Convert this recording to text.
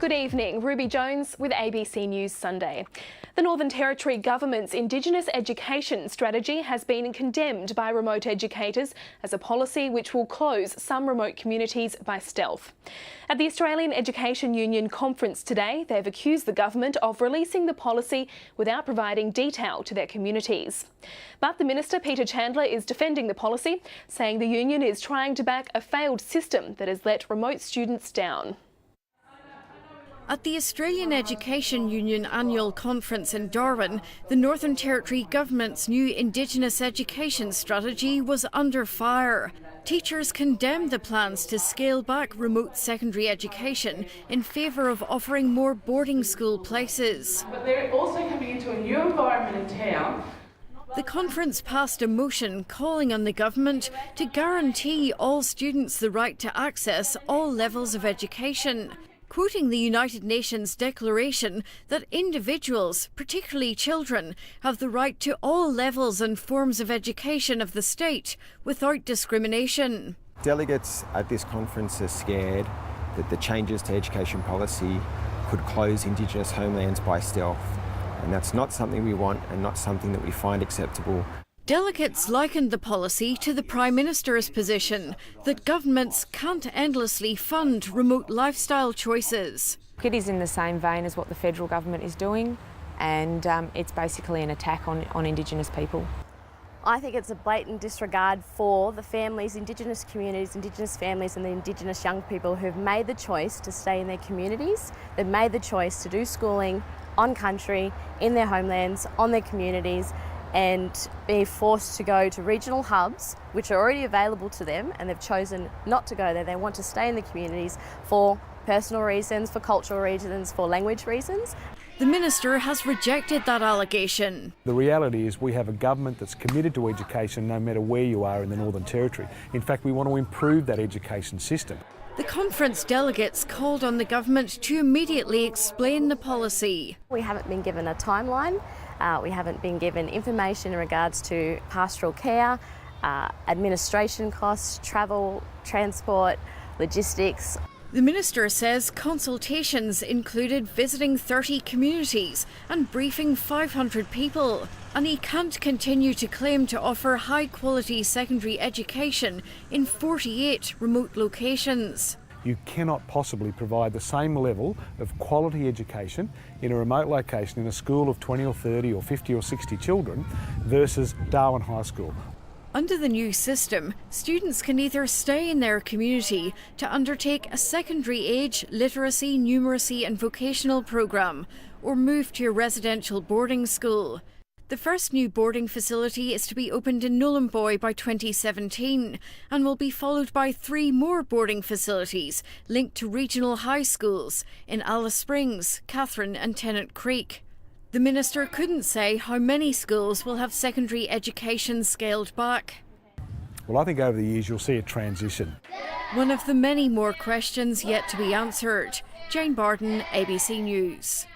Good evening, Ruby Jones with ABC News Sunday. The Northern Territory Government's Indigenous education strategy has been condemned by remote educators as a policy which will close some remote communities by stealth. At the Australian Education Union conference today, they've accused the government of releasing the policy without providing detail to their communities. But the Minister Peter Chandler is defending the policy, saying the union is trying to back a failed system that has let remote students down. At the Australian Education Union annual conference in Darwin, the Northern Territory Government's new Indigenous education strategy was under fire. Teachers condemned the plans to scale back remote secondary education in favour of offering more boarding school places. But they're also coming into a new environment in town. The conference passed a motion calling on the government to guarantee all students the right to access all levels of education, quoting the United Nations declaration that individuals, particularly children, have the right to all levels and forms of education of the state without discrimination. Delegates at this conference are scared that the changes to education policy could close Indigenous homelands by stealth, and that's not something we want and not something that we find acceptable. Delegates likened the policy to the Prime Minister's position that governments can't endlessly fund remote lifestyle choices. It is in the same vein as what the federal government is doing, and it's basically an attack on Indigenous people. I think it's a blatant disregard for the families, Indigenous communities, Indigenous families and the Indigenous young people who've made the choice to stay in their communities. They've made the choice to do schooling on country, in their homelands, on their communities, and be forced to go to regional hubs, which are already available to them, and they've chosen not to go there. They want to stay in the communities for personal reasons, for cultural reasons, for language reasons. The Minister has rejected that allegation. The reality is we have a government that's committed to education no matter where you are in the Northern Territory. In fact, we want to improve that education system. The conference delegates called on the government to immediately explain the policy. We haven't been given a timeline. We haven't been given information in regards to pastoral care, administration costs, travel, transport, logistics. The Minister says consultations included visiting 30 communities and briefing 500 people, and he can't continue to claim to offer high-quality secondary education in 48 remote locations. You cannot possibly provide the same level of quality education in a remote location in a school of 20 or 30 or 50 or 60 children versus Darwin High School. Under the new system, students can either stay in their community to undertake a secondary age literacy, numeracy and vocational programme, or move to a residential boarding school. The first new boarding facility is to be opened in Nhulunbuy by 2017 and will be followed by 3 more boarding facilities linked to regional high schools in Alice Springs, Katherine and Tennant Creek. The Minister couldn't say how many schools will have secondary education scaled back. Well, I think over the years you'll see a transition. One of the many more questions yet to be answered. Jane Barden, ABC News.